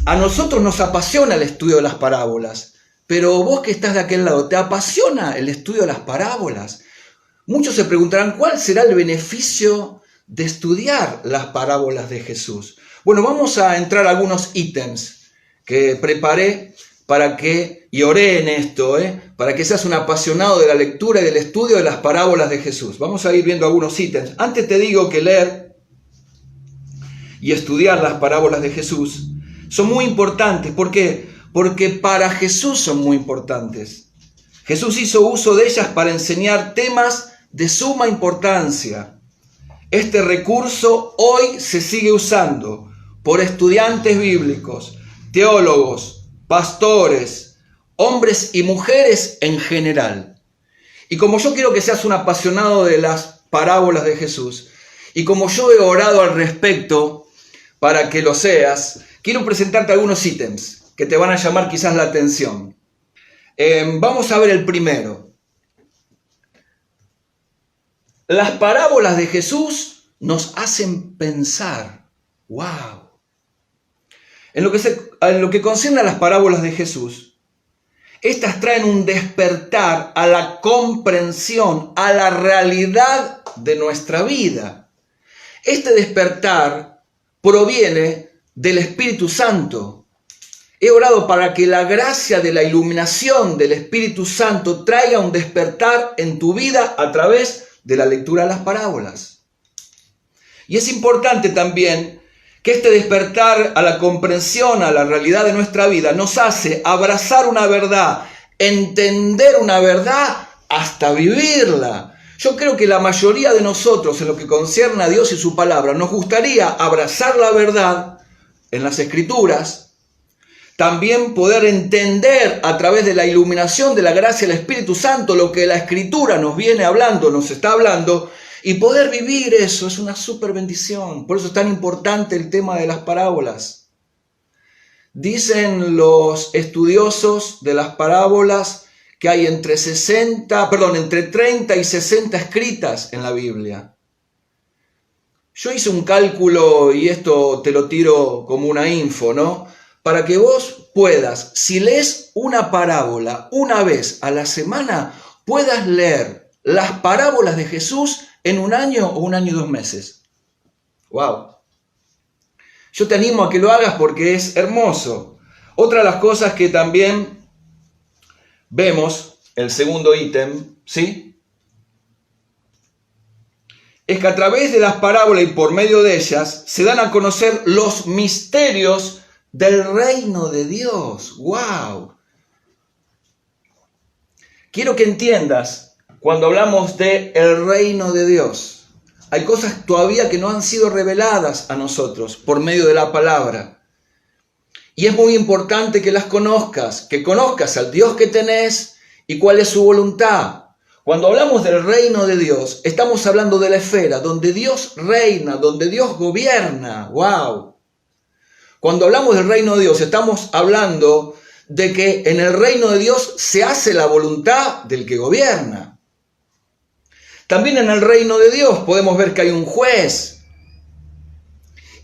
A nosotros nos apasiona el estudio de las parábolas, pero vos que estás de aquel lado, ¿te apasiona el estudio de las parábolas? Muchos se preguntarán, ¿cuál será el beneficio de estudiar las parábolas de Jesús? Bueno, vamos a entrar a algunos ítems que preparé para que, y oré en esto, para que seas un apasionado de la lectura y del estudio de las parábolas de Jesús. Vamos a ir viendo algunos ítems. Antes te digo que leer y estudiar las parábolas de Jesús son muy importantes. ¿Por qué? Porque para Jesús son muy importantes. Jesús hizo uso de ellas para enseñar temas de suma importancia. Este recurso hoy se sigue usando por estudiantes bíblicos, teólogos, pastores, hombres y mujeres en general. Y como yo quiero que seas un apasionado de las parábolas de Jesús, y como yo he orado al respecto para que lo seas, quiero presentarte algunos ítems que te van a llamar quizás la atención. Vamos a ver el primero. Las parábolas de Jesús nos hacen pensar. ¡Wow! En lo que concierne a las parábolas de Jesús, estas traen un despertar a la comprensión, a la realidad de nuestra vida. Este despertar proviene del Espíritu Santo. He orado para que la gracia de la iluminación del Espíritu Santo traiga un despertar en tu vida a través de la lectura de las parábolas. Y es importante también que este despertar a la comprensión, a la realidad de nuestra vida, nos hace abrazar una verdad, entender una verdad hasta vivirla. Yo creo que la mayoría de nosotros, en lo que concierne a Dios y su palabra, nos gustaría abrazar la verdad en las Escrituras, también poder entender a través de la iluminación de la gracia del Espíritu Santo lo que la Escritura nos viene hablando, nos está hablando, y poder vivir eso es una súper bendición. Por eso es tan importante el tema de las parábolas. Dicen los estudiosos de las parábolas que hay entre 30 y 60 escritas en la Biblia. Yo hice un cálculo y esto te lo tiro como una info, ¿no? Para que vos puedas, si lees una parábola una vez a la semana, puedas leer las parábolas de Jesús en un año o un año y 2 meses. ¡Wow! Yo te animo a que lo hagas porque es hermoso. Otra de las cosas que también vemos, el segundo ítem, ¿sí?, es que a través de las parábolas y por medio de ellas se dan a conocer los misterios del reino de Dios. ¡Wow! Quiero que entiendas, cuando hablamos de el reino de Dios, hay cosas todavía que no han sido reveladas a nosotros por medio de la palabra. Y es muy importante que las conozcas, que conozcas al Dios que tenés y cuál es su voluntad. Cuando hablamos del reino de Dios, estamos hablando de la esfera donde Dios reina, donde Dios gobierna. ¡Wow! Cuando hablamos del reino de Dios, estamos hablando de que en el reino de Dios se hace la voluntad del que gobierna. También en el reino de Dios podemos ver que hay un juez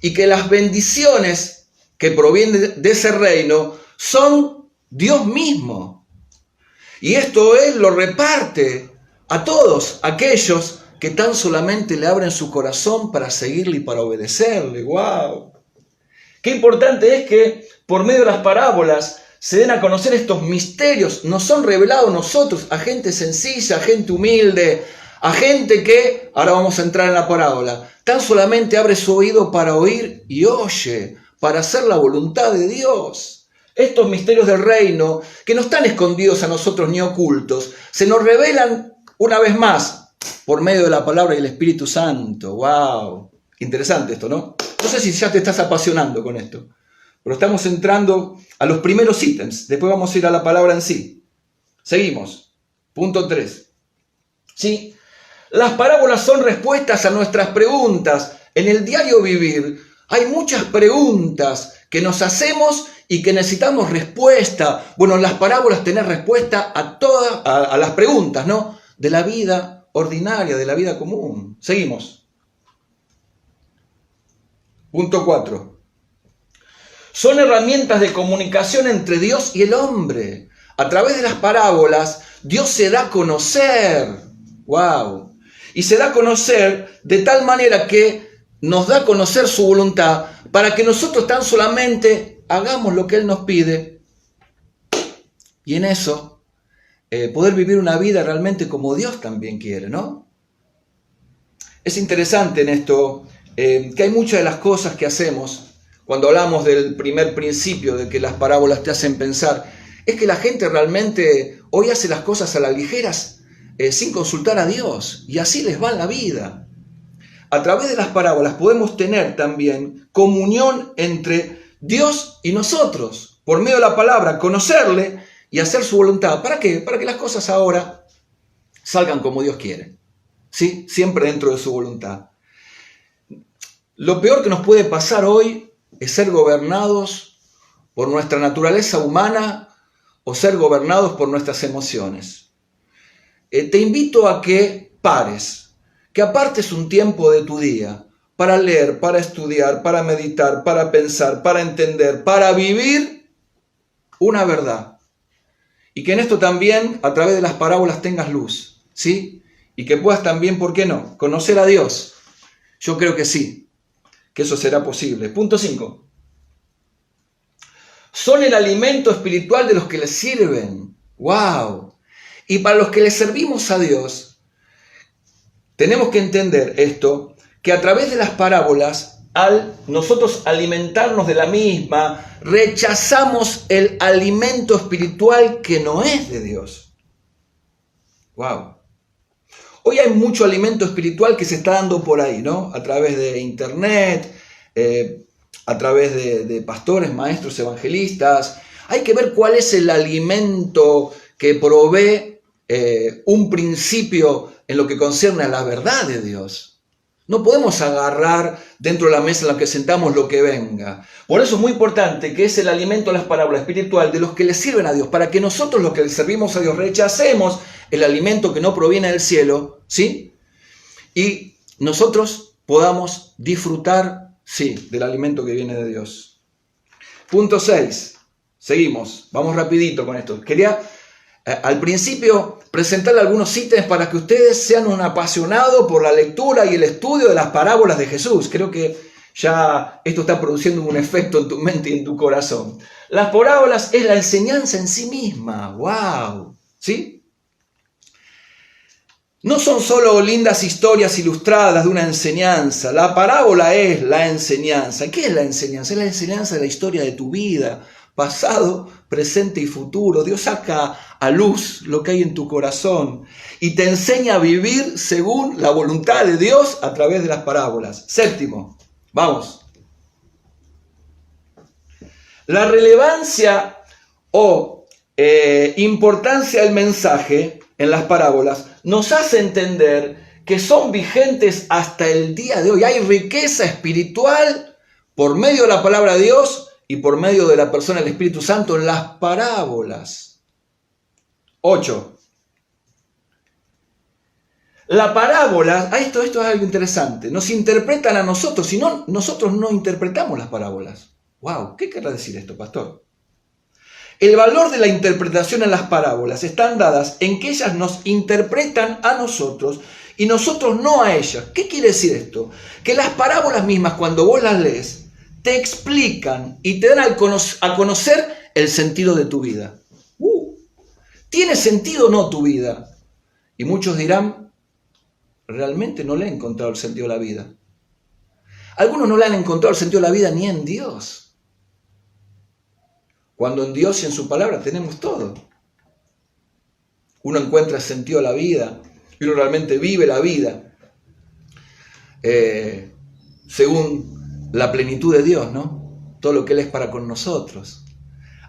y que las bendiciones que provienen de ese reino son Dios mismo. Y esto Él lo reparte a todos aquellos que tan solamente le abren su corazón para seguirle y para obedecerle. ¡Wow! Qué importante es que por medio de las parábolas se den a conocer estos misterios. Nos son revelados nosotros, a gente sencilla, a gente humilde, a gente que, ahora vamos a entrar en la parábola, tan solamente abre su oído para oír y oye, para hacer la voluntad de Dios. Estos misterios del reino, que no están escondidos a nosotros ni ocultos, se nos revelan una vez más por medio de la palabra y el Espíritu Santo. ¡Wow! Interesante esto, ¿no? No sé si ya te estás apasionando con esto, pero estamos entrando a los primeros ítems. Después vamos a ir a la palabra en sí. Seguimos. Punto 3. ¿Sí? Las parábolas son respuestas a nuestras preguntas. En el diario vivir hay muchas preguntas que nos hacemos y que necesitamos respuesta. Bueno, en las parábolas tenés respuesta a todas a las preguntas, ¿no?, de la vida ordinaria, de la vida común. Seguimos. Punto 4. Son herramientas de comunicación entre Dios y el hombre. A través de las parábolas, Dios se da a conocer. ¡Wow! Y se da a conocer de tal manera que nos da a conocer su voluntad para que nosotros tan solamente hagamos lo que Él nos pide. Y en eso, poder vivir una vida realmente como Dios también quiere, ¿no? Es interesante en esto que hay muchas de las cosas que hacemos cuando hablamos del primer principio de que las parábolas te hacen pensar, es que la gente realmente hoy hace las cosas a la ligeras sin consultar a Dios y así les va en la vida. A través de las parábolas podemos tener también comunión entre Dios y nosotros, por medio de la palabra, conocerle y hacer su voluntad. ¿Para qué? Para que las cosas ahora salgan como Dios quiere, ¿sí? Siempre dentro de su voluntad. Lo peor que nos puede pasar hoy es ser gobernados por nuestra naturaleza humana o ser gobernados por nuestras emociones. Te invito a que pares, que apartes un tiempo de tu día para leer, para estudiar, para meditar, para pensar, para entender, para vivir una verdad. Y que en esto también, a través de las parábolas, tengas luz, ¿sí? Y que puedas también, ¿por qué no?, conocer a Dios. Yo creo que sí, que eso será posible. Punto 5. Son el alimento espiritual de los que les sirven. ¡Wow! Y para los que les servimos a Dios, tenemos que entender esto, que a través de las parábolas, al nosotros alimentarnos de la misma, rechazamos el alimento espiritual que no es de Dios. ¡Wow! Hoy hay mucho alimento espiritual que se está dando por ahí, ¿no? A través de internet, a través de pastores, maestros, evangelistas. Hay que ver cuál es el alimento que provee un principio en lo que concierne a la verdad de Dios. No podemos agarrar dentro de la mesa en la que sentamos lo que venga. Por eso es muy importante que es el alimento de las parábolas espiritual de los que le sirven a Dios, para que nosotros los que le servimos a Dios rechacemos el alimento que no proviene del cielo, ¿sí? Y nosotros podamos disfrutar, sí, del alimento que viene de Dios. Punto 6. Seguimos. Vamos rapidito con esto. Quería al principio presentarle algunos ítems para que ustedes sean un apasionado por la lectura y el estudio de las parábolas de Jesús. Creo que ya esto está produciendo un efecto en tu mente y en tu corazón. Las parábolas es la enseñanza en sí misma. ¡Wow! ¿Sí? No son solo lindas historias ilustradas de una enseñanza. La parábola es la enseñanza. ¿Qué es la enseñanza? Es la enseñanza de la historia de tu vida, pasado, presente y futuro. Dios saca a luz lo que hay en tu corazón y te enseña a vivir según la voluntad de Dios a través de las parábolas. 7. Vamos. La relevancia o importancia del mensaje en las parábolas nos hace entender que son vigentes hasta el día de hoy. Hay riqueza espiritual por medio de la palabra de Dios y por medio de la persona del Espíritu Santo en las parábolas. 8. La parábola, esto es algo interesante, nos interpretan a nosotros, si no, nosotros no interpretamos las parábolas. ¡Wow! ¿Qué querrá decir esto, pastor? El valor de la interpretación en las parábolas están dadas en que ellas nos interpretan a nosotros y nosotros no a ellas. ¿Qué quiere decir esto? Que las parábolas mismas, cuando vos las lees, te explican y te dan a conocer el sentido de tu vida. ¿Tiene sentido o no tu vida? Y muchos dirán, realmente no le he encontrado el sentido de la vida. Algunos no le han encontrado el sentido de la vida ni en Dios. Cuando en Dios y en su palabra tenemos todo. Uno encuentra el sentido de la vida y uno realmente vive la vida según la plenitud de Dios, ¿no? Todo lo que Él es para con nosotros.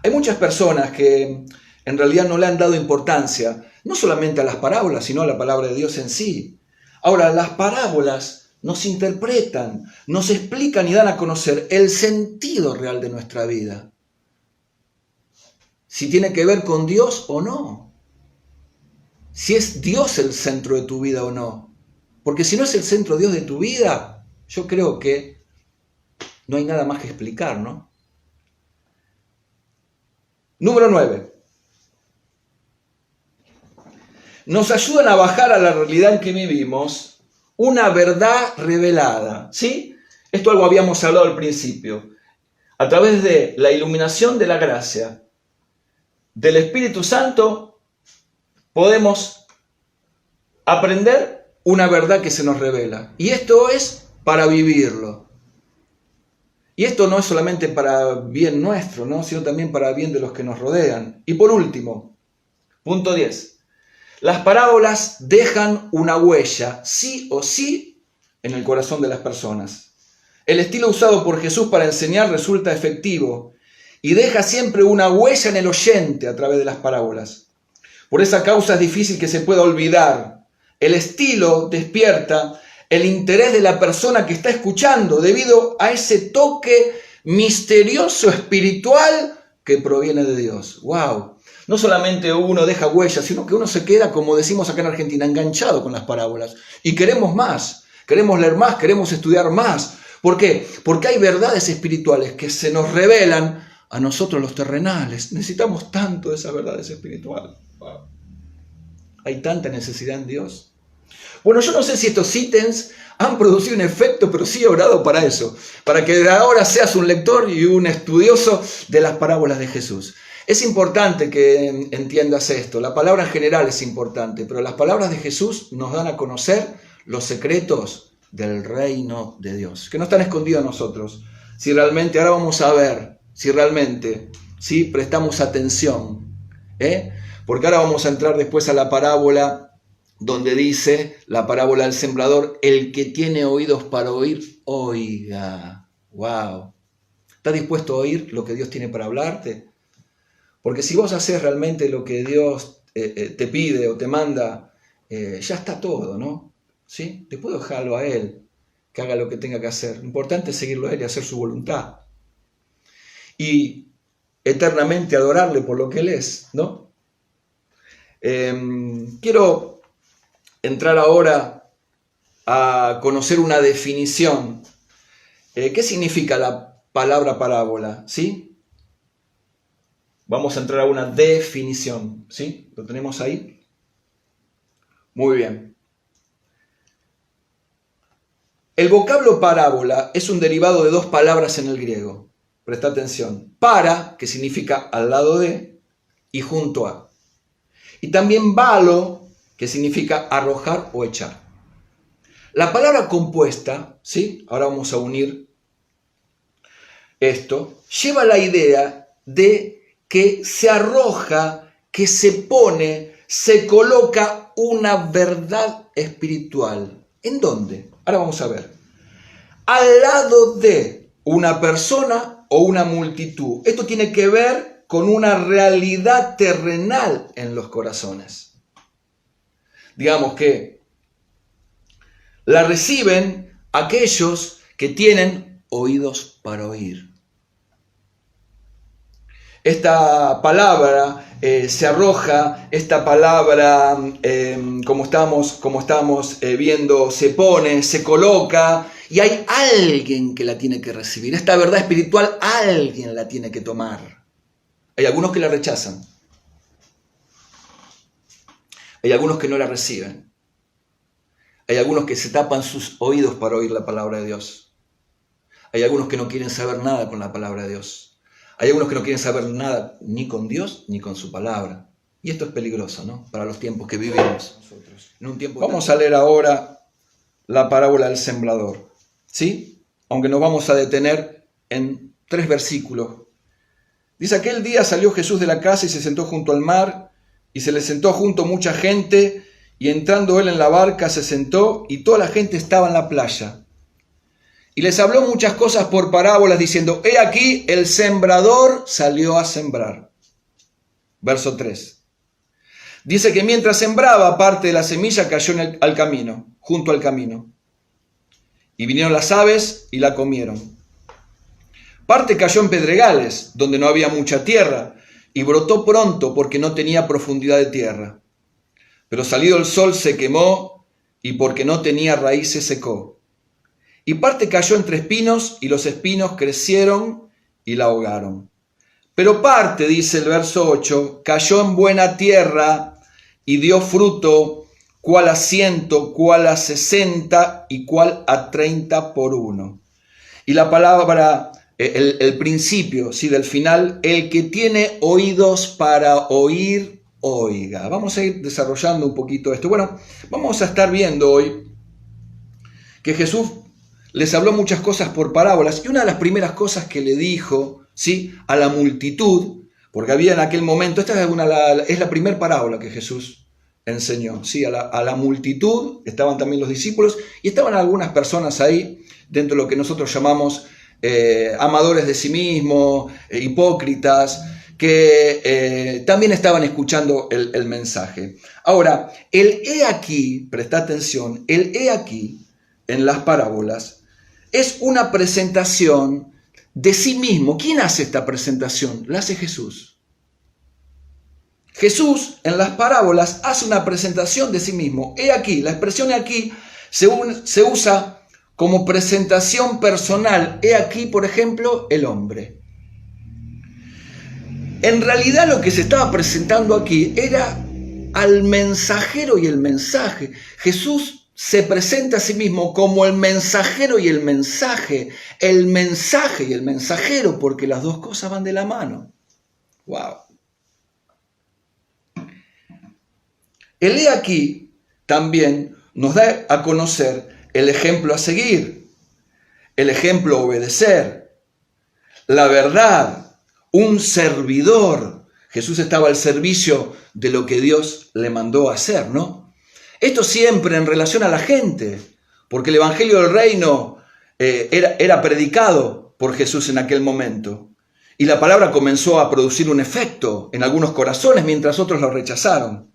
Hay muchas personas que en realidad no le han dado importancia, no solamente a las parábolas, sino a la palabra de Dios en sí. Ahora, las parábolas nos interpretan, nos explican y dan a conocer el sentido real de nuestra vida. Si tiene que ver con Dios o no. Si es Dios el centro de tu vida o no. Porque si no es el centro de Dios de tu vida, yo creo que no hay nada más que explicar, ¿no? Número 9. Nos ayudan a bajar a la realidad en que vivimos una verdad revelada, ¿sí? Esto algo habíamos hablado al principio. A través de la iluminación de la gracia del Espíritu Santo podemos aprender una verdad que se nos revela. Y esto es para vivirlo. Y esto no es solamente para bien nuestro, ¿no? Sino también para bien de los que nos rodean. Y por último, punto 10. Las parábolas dejan una huella, sí o sí, en el corazón de las personas. El estilo usado por Jesús para enseñar resulta efectivo y deja siempre una huella en el oyente a través de las parábolas. Por esa causa es difícil que se pueda olvidar. El estilo despierta el interés de la persona que está escuchando debido a ese toque misterioso espiritual que proviene de Dios. ¡Wow! No solamente uno deja huellas, sino que uno se queda, como decimos acá en Argentina, enganchado con las parábolas. Y queremos más, queremos leer más, queremos estudiar más. ¿Por qué? Porque hay verdades espirituales que se nos revelan a nosotros los terrenales. Necesitamos tanto de esas verdades espirituales. Wow. Hay tanta necesidad en Dios. Bueno, yo no sé si estos ítems han producido un efecto, pero sí he orado para eso. Para que de ahora seas un lector y un estudioso de las parábolas de Jesús. Es importante que entiendas esto. La palabra en general es importante, pero las palabras de Jesús nos dan a conocer los secretos del reino de Dios, que no están escondidos a nosotros. Si realmente, ahora vamos a ver, si realmente, ¿sí? Prestamos atención, porque ahora vamos a entrar después a la parábola donde dice, la parábola del sembrador, el que tiene oídos para oír, oiga. ¡Wow! ¿Estás dispuesto a oír lo que Dios tiene para hablarte? Porque si vos haces realmente lo que Dios te pide o te manda, ya está todo, ¿no? ¿Sí? Te puedo dejarlo a Él, que haga lo que tenga que hacer. Lo importante es seguirlo a Él y hacer su voluntad. Y eternamente adorarle por lo que Él es, ¿no? Quiero entrar ahora a conocer una definición. ¿Qué significa la palabra parábola? ¿Sí? Vamos a entrar a una definición, ¿sí? ¿Lo tenemos ahí? Muy bien. El vocablo parábola es un derivado de dos palabras en el griego. Presta atención. Para, que significa al lado de, y junto a. Y también balo, que significa arrojar o echar. La palabra compuesta, ¿sí? Ahora vamos a unir esto, lleva la idea de que se arroja, que se pone, se coloca una verdad espiritual. ¿En dónde? Ahora vamos a ver. Al lado de una persona o una multitud. Esto tiene que ver con una realidad terrenal en los corazones. Digamos que la reciben aquellos que tienen oídos para oír. Esta palabra se arroja, esta palabra, como estamos viendo, se pone, se coloca, y hay alguien que la tiene que recibir. Esta verdad espiritual, alguien la tiene que tomar. Hay algunos que la rechazan. Hay algunos que no la reciben. Hay algunos que se tapan sus oídos para oír la palabra de Dios. Hay algunos que no quieren saber nada con la palabra de Dios. Hay algunos que no quieren saber nada ni con Dios ni con su palabra. Y esto es peligroso, ¿no? Para los tiempos que vivimos. Vamos a leer ahora la parábola del sembrador, ¿sí? Aunque nos vamos a detener en 3 versículos. Dice, aquel día salió Jesús de la casa y se sentó junto al mar, y se le sentó junto mucha gente, y entrando él en la barca se sentó, y toda la gente estaba en la playa. Y les habló muchas cosas por parábolas, diciendo, he aquí, el sembrador salió a sembrar. Verso 3. Dice que mientras sembraba, parte de la semilla cayó al camino, junto al camino. Y vinieron las aves y la comieron. Parte cayó en pedregales, donde no había mucha tierra, y brotó pronto porque no tenía profundidad de tierra. Pero salido el sol se quemó, y porque no tenía raíz se secó. Y parte cayó entre espinos, y los espinos crecieron y la ahogaron. Pero parte, dice el verso 8, cayó en buena tierra y dio fruto, cuál a 100, cuál a 60 y cuál a 30 por uno. Y la palabra, el principio, ¿sí? Del final, el que tiene oídos para oír, oiga. Vamos a ir desarrollando un poquito esto. Bueno, vamos a estar viendo hoy que Jesús les habló muchas cosas por parábolas, y una de las primeras cosas que le dijo, ¿sí?, a la multitud, porque había en aquel momento, esta es la primera parábola que Jesús enseñó, ¿sí?, a la multitud, estaban también los discípulos, y estaban algunas personas ahí, dentro de lo que nosotros llamamos amadores de sí mismos, hipócritas, que también estaban escuchando el mensaje. Ahora, el he aquí, presta atención, el he aquí, en las parábolas, es una presentación de sí mismo. ¿Quién hace esta presentación? La hace Jesús. Jesús en las parábolas hace una presentación de sí mismo. He aquí, la expresión he aquí se usa como presentación personal. He aquí, por ejemplo, el hombre. En realidad lo que se estaba presentando aquí era al mensajero y el mensaje. Jesús se presenta a sí mismo como el mensajero y el mensaje y el mensajero, porque las dos cosas van de la mano. ¡Wow! El he aquí también nos da a conocer el ejemplo a seguir, el ejemplo a obedecer, la verdad, un servidor. Jesús estaba al servicio de lo que Dios le mandó a hacer, ¿no? Esto siempre en relación a la gente, porque el Evangelio del Reino era predicado por Jesús en aquel momento. Y la palabra comenzó a producir un efecto en algunos corazones mientras otros lo rechazaron.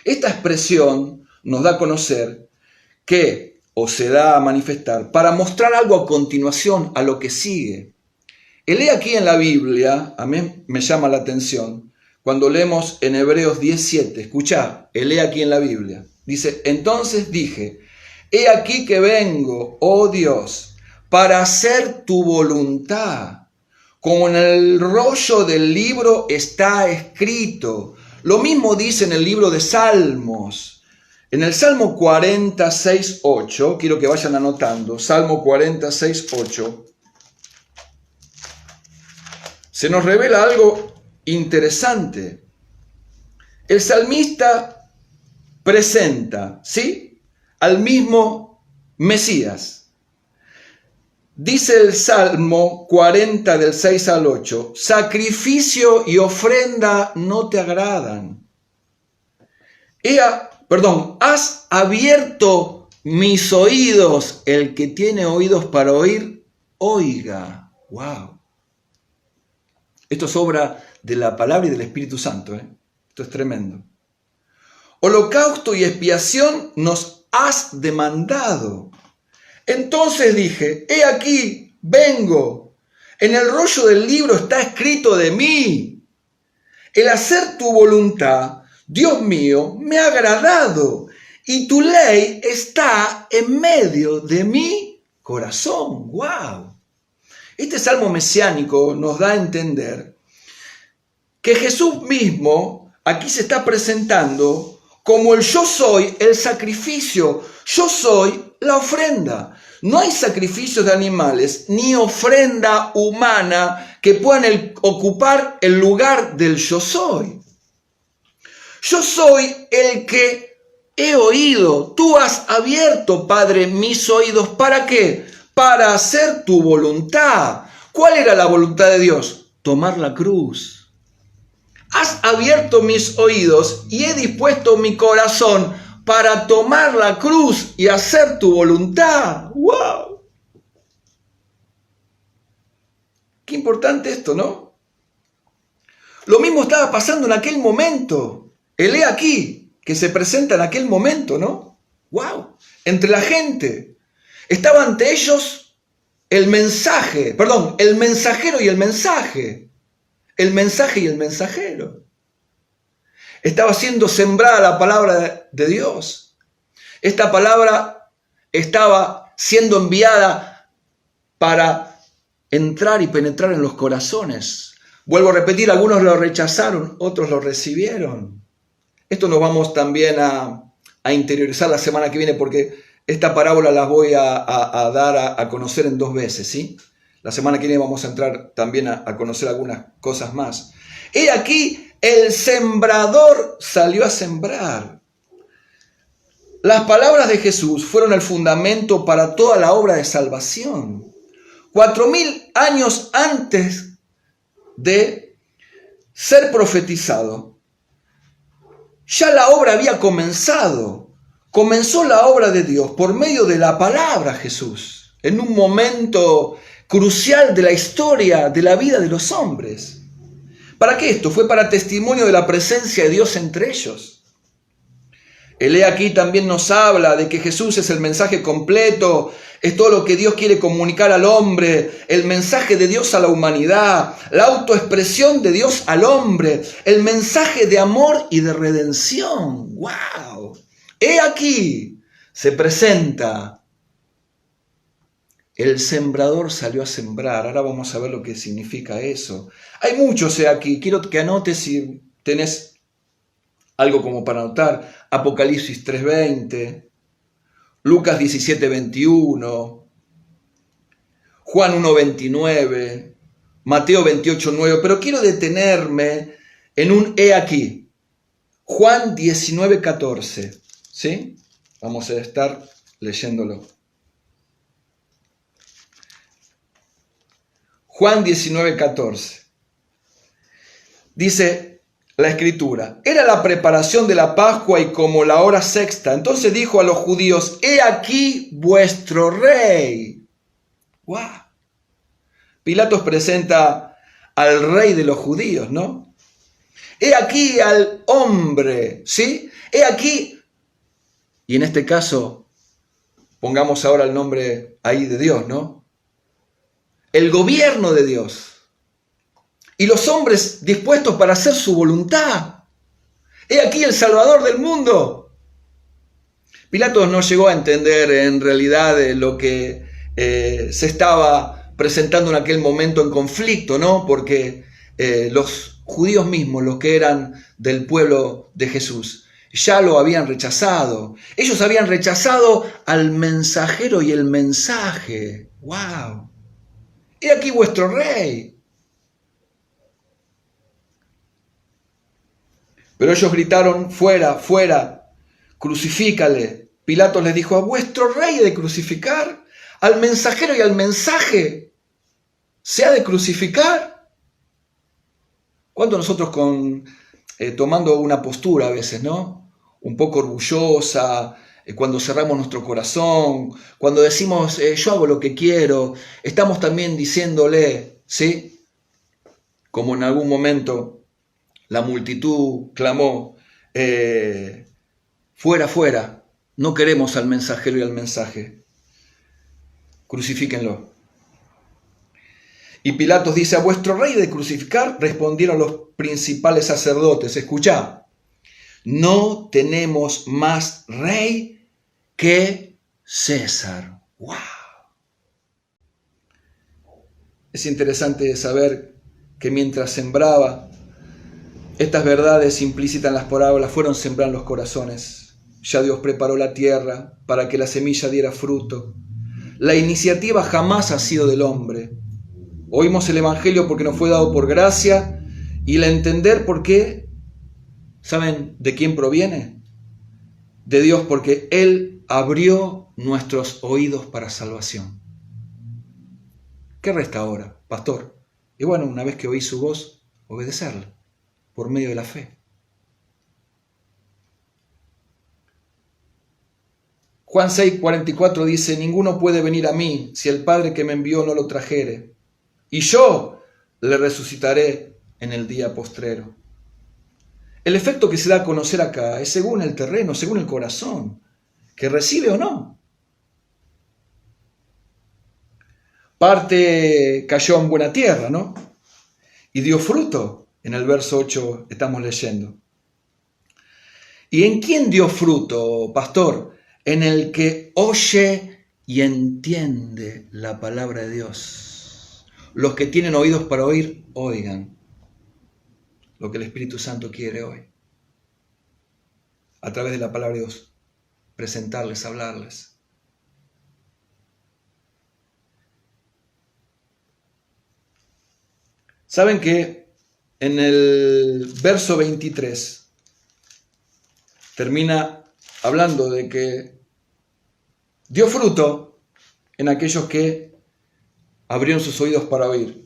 Esta expresión nos da a conocer que, o se da a manifestar, para mostrar algo a continuación a lo que sigue. El he aquí en la Biblia, a mí me llama la atención, cuando leemos en Hebreos 10:7, escuchá, el he aquí en la Biblia. Dice, entonces dije, he aquí que vengo, oh Dios, para hacer tu voluntad, como en el rollo del libro está escrito. Lo mismo dice en el libro de Salmos. En el Salmo 46:8, quiero que vayan anotando, Salmo 46:8, se nos revela algo interesante. El salmista presenta, ¿sí?, al mismo Mesías. Dice el Salmo 40 del 6 al 8, sacrificio y ofrenda no te agradan. Has abierto mis oídos, el que tiene oídos para oír, oiga. ¡Wow! Esto es obra de la palabra y del Espíritu Santo, ¿eh? Esto es tremendo. Holocausto y expiación nos has demandado. Entonces dije, he aquí, vengo. En el rollo del libro está escrito de mí. El hacer tu voluntad, Dios mío, me ha agradado. Y tu ley está en medio de mi corazón. ¡Wow! Este salmo mesiánico nos da a entender que Jesús mismo aquí se está presentando como el yo soy, el sacrificio. Yo soy la ofrenda. No hay sacrificios de animales ni ofrenda humana que puedan ocupar el lugar del yo soy. Yo soy el que he oído. Tú has abierto, Padre, mis oídos. ¿Para qué? Para hacer tu voluntad. ¿Cuál era la voluntad de Dios? Tomar la cruz. Has abierto mis oídos y he dispuesto mi corazón para tomar la cruz y hacer tu voluntad. ¡Wow! Qué importante esto, ¿no? Lo mismo estaba pasando en aquel momento. El he aquí, que se presenta en aquel momento, ¿no? ¡Wow! Entre la gente. Estaba ante ellos el mensajero y el mensaje. El mensaje y el mensajero. Estaba siendo sembrada la palabra de Dios. Esta palabra estaba siendo enviada para entrar y penetrar en los corazones, Vuelvo a repetir, algunos lo rechazaron, otros lo recibieron. Esto nos vamos también a interiorizar la semana que viene, porque esta parábola la voy a dar a conocer en 2 veces, ¿sí? La semana que viene vamos a entrar también a conocer algunas cosas más. He aquí, el sembrador salió a sembrar. Las palabras de Jesús fueron el fundamento para toda la obra de salvación. 4000 años antes de ser profetizado, ya la obra había comenzado. Comenzó la obra de Dios por medio de la palabra Jesús, en un momento crucial de la historia de la vida de los hombres. ¿Para qué esto? Fue para testimonio de la presencia de Dios entre ellos. El He aquí también nos habla de que Jesús es el mensaje completo, es todo lo que Dios quiere comunicar al hombre, el mensaje de Dios a la humanidad, la autoexpresión de Dios al hombre, el mensaje de amor y de redención. ¡Wow! He aquí se presenta. El sembrador salió a sembrar. Ahora vamos a ver lo que significa eso. Hay muchos he aquí. Quiero que anotes si tenés algo como para anotar. Apocalipsis 3:20, Lucas 17:21, Juan 1:29, Mateo 28:9. Pero quiero detenerme en un he aquí. Juan 19:14. ¿Sí? Vamos a estar leyéndolo. Juan 19:14. Dice la Escritura: era la preparación de la Pascua y como la hora sexta. Entonces dijo a los judíos: he aquí vuestro rey. ¡Wow! Pilatos presenta al rey de los judíos, ¿no? He aquí al hombre, ¿sí? He aquí, y en este caso, pongamos ahora el nombre ahí de Dios, ¿no? El gobierno de Dios. Y los hombres dispuestos para hacer su voluntad. He aquí el Salvador del mundo. Pilatos no llegó a entender en realidad lo que se estaba presentando en aquel momento en conflicto, ¿no? Porque los judíos mismos, los que eran del pueblo de Jesús, ya lo habían rechazado. Ellos habían rechazado al mensajero y el mensaje. ¡Wow! He aquí vuestro rey. Pero ellos gritaron: fuera, fuera, crucifícale. Pilatos les dijo: ¿a vuestro rey de crucificar? ¿Al mensajero y al mensaje se ha de crucificar? ¿Cuánto nosotros tomando una postura a veces, ¿no? Un poco orgullosa, cuando cerramos nuestro corazón, cuando decimos yo hago lo que quiero, estamos también diciéndole, ¿sí? Como en algún momento la multitud clamó: fuera, fuera, no queremos al mensajero y al mensaje, crucifíquenlo. Y Pilatos dice: ¿a vuestro rey de crucificar? Respondieron los principales sacerdotes: escuchá, no tenemos más rey que César. ¡Wow! Es interesante saber que mientras sembraba estas verdades implícitas en las parábolas, fueron sembrando los corazones. Ya Dios preparó la tierra para que la semilla diera fruto. La iniciativa jamás ha sido del hombre. Oímos el Evangelio porque nos fue dado por gracia, y el entender por qué, ¿saben de quién proviene? De Dios, porque Él abrió nuestros oídos para salvación. ¿Qué resta ahora, pastor? Y bueno, una vez que oí su voz, obedecerla por medio de la fe. Juan 6:44 dice: ninguno puede venir a mí si el Padre que me envió no lo trajere, y yo le resucitaré en el día postrero. El efecto que se da a conocer acá es según el terreno, según el corazón, que recibe o no. Parte cayó en buena tierra, ¿no? Y dio fruto. En el verso 8 estamos leyendo. ¿Y en quién dio fruto, pastor? En el que oye y entiende la palabra de Dios. Los que tienen oídos para oír, oigan. lo que el Espíritu Santo quiere hoy. A través de la palabra de Dios, presentarles, hablarles. Saben que en el verso 23 termina hablando de que dio fruto en aquellos que abrieron sus oídos para oír.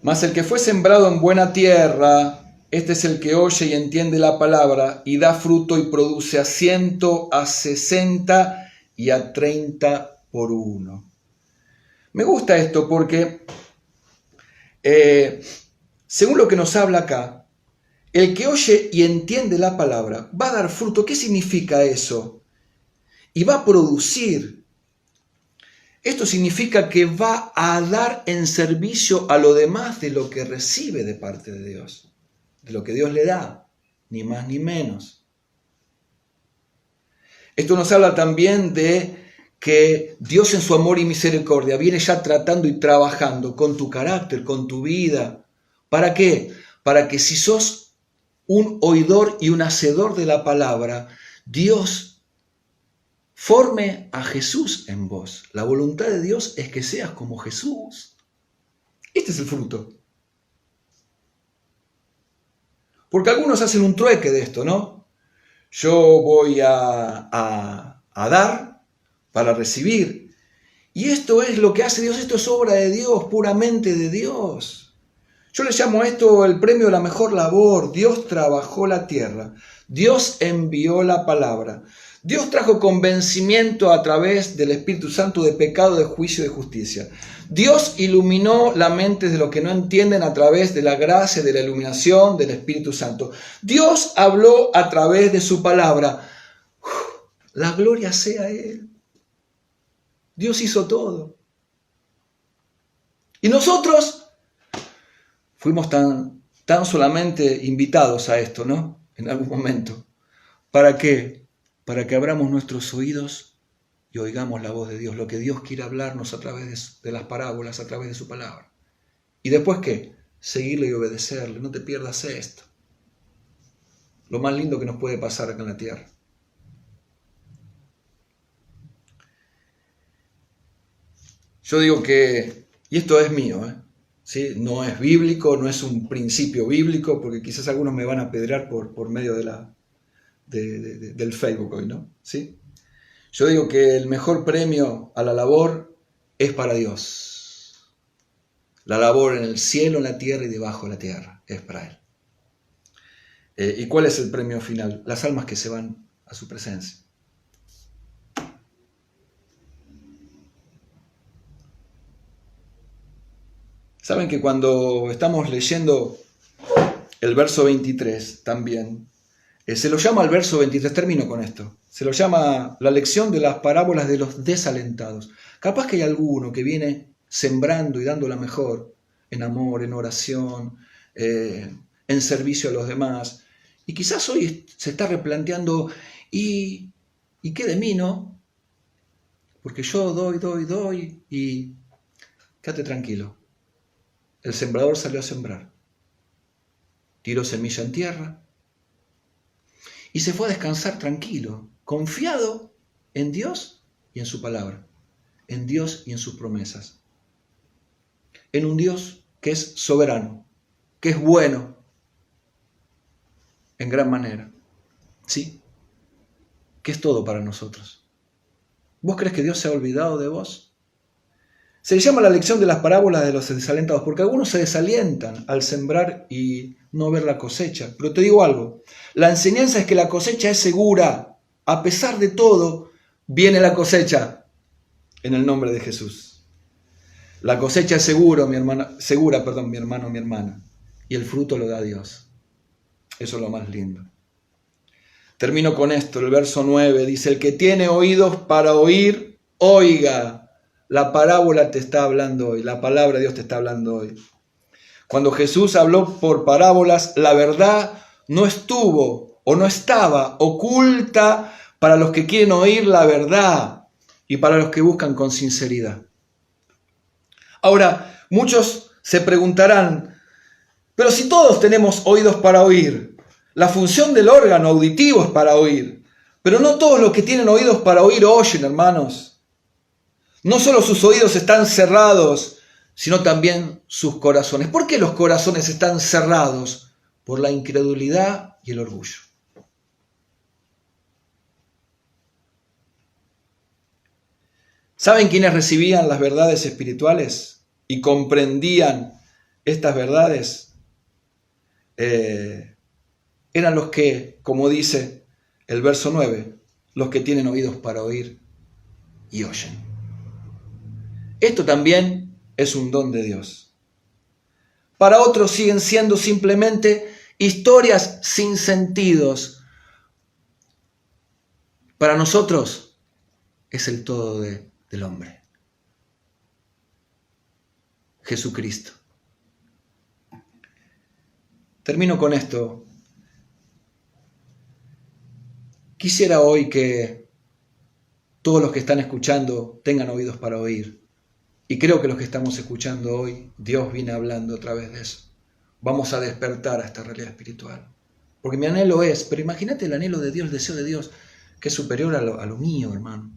Mas el que fue sembrado en buena tierra, este es el que oye y entiende la palabra y da fruto y produce a 100, a 60 y a 30 por uno. Me gusta esto porque, según lo que nos habla acá, el que oye y entiende la palabra va a dar fruto. ¿Qué significa eso? Y va a producir. Esto significa que va a dar en servicio a lo demás de lo que recibe de parte de Dios. De lo que Dios le da, ni más ni menos. Esto nos habla también de que Dios en su amor y misericordia viene ya tratando y trabajando con tu carácter, con tu vida. ¿Para qué? Para que si sos un oidor y un hacedor de la palabra, Dios forme a Jesús en vos. La voluntad de Dios es que seas como Jesús. Este es el fruto. Porque algunos hacen un trueque de esto, ¿no? Yo voy a dar para recibir. Y esto es lo que hace Dios, esto es obra de Dios, puramente de Dios. Yo le llamo a esto el premio a la mejor labor. Dios trabajó la tierra, Dios envió la palabra, Dios trajo convencimiento a través del Espíritu Santo de pecado, de juicio y de justicia. Dios iluminó la mente de los que no entienden a través de la gracia, de la iluminación del Espíritu Santo. Dios habló a través de su palabra. La gloria sea a Él. Dios hizo todo. Y nosotros fuimos tan solamente invitados a esto, ¿no? En algún momento. ¿Para qué? Para que abramos nuestros oídos y oigamos la voz de Dios, lo que Dios quiere hablarnos a través de las parábolas, a través de su palabra. ¿Y después qué? Seguirle y obedecerle. No te pierdas esto. Lo más lindo que nos puede pasar acá en la tierra. Yo digo que, y esto es mío, ¿sí? No es bíblico, no es un principio bíblico, porque quizás algunos me van a apedrear por medio del Facebook hoy, ¿no? ¿Sí? Yo digo que el mejor premio a la labor es para Dios. La labor en el cielo, en la tierra y debajo de la tierra es para Él. ¿Y cuál es el premio final? Las almas que se van a su presencia. Saben que cuando estamos leyendo el verso 23 también, se lo llama al verso 23, termino con esto, se lo llama la lección de las parábolas de los desalentados. Capaz que hay alguno que viene sembrando y dando la mejor en amor, en oración, en servicio a los demás. Y quizás hoy se está replanteando, ¿y qué de mí, no? Porque yo doy y quédate tranquilo. El sembrador salió a sembrar. Tiró semilla en tierra. Y se fue a descansar tranquilo, confiado en Dios y en su palabra, en Dios y en sus promesas. En un Dios que es soberano, que es bueno, en gran manera, ¿sí? Que es todo para nosotros. ¿Vos crees que Dios se ha olvidado de vos? Se le llama la lección de las parábolas de los desalentados, porque algunos se desalientan al sembrar y no ver la cosecha. Pero te digo algo, la enseñanza es que la cosecha es segura. A pesar de todo, viene la cosecha en el nombre de Jesús. La cosecha es segura, mi hermano, mi hermana. Y el fruto lo da Dios. Eso es lo más lindo. Termino con esto, el verso 9 dice, el que tiene oídos para oír, oiga. La parábola te está hablando hoy, la palabra de Dios te está hablando hoy. Cuando Jesús habló por parábolas, la verdad no estuvo o no estaba oculta para los que quieren oír la verdad y para los que buscan con sinceridad. Ahora, muchos se preguntarán, Pero si todos tenemos oídos para oír, la función del órgano auditivo es para oír, pero no todos los que tienen oídos para oír oyen, hermanos. No solo sus oídos están cerrados, sino también sus corazones. ¿Por qué los corazones están cerrados? Por la incredulidad y el orgullo. ¿Saben quiénes recibían las verdades espirituales y comprendían estas verdades? Eran los que, como dice el verso 9, los que tienen oídos para oír y oyen. Esto también es un don de Dios. Para otros siguen siendo simplemente historias sin sentidos. Para nosotros es el todo del hombre. Jesucristo. Termino con esto. Quisiera hoy que todos los que están escuchando tengan oídos para oír. Y creo que los que estamos escuchando hoy, Dios viene hablando a través de eso. Vamos a despertar a esta realidad espiritual. Porque mi anhelo es, pero imagínate el anhelo de Dios, el deseo de Dios, que es superior a lo mío, hermano.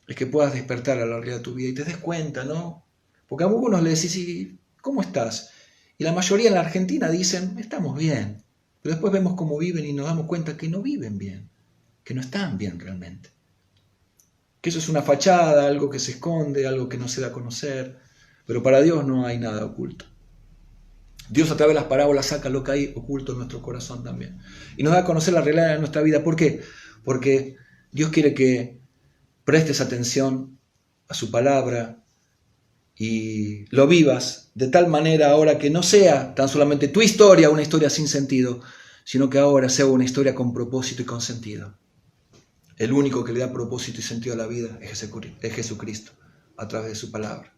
Es que puedas despertar a la realidad de tu vida y te des cuenta, ¿no? Porque a algunos le decís, ¿y cómo estás? Y la mayoría en la Argentina dicen, estamos bien. Pero después vemos cómo viven y nos damos cuenta que no viven bien, que no están bien realmente. Que eso es una fachada, algo que se esconde, algo que no se da a conocer. Pero para Dios no hay nada oculto. Dios a través de las parábolas saca lo que hay oculto en nuestro corazón también. Y nos da a conocer la realidad de nuestra vida. ¿Por qué? Porque Dios quiere que prestes atención a su palabra y lo vivas de tal manera ahora que no sea tan solamente tu historia, una historia sin sentido, sino que ahora sea una historia con propósito y con sentido. El único que le da propósito y sentido a la vida es Jesucristo, a través de su palabra.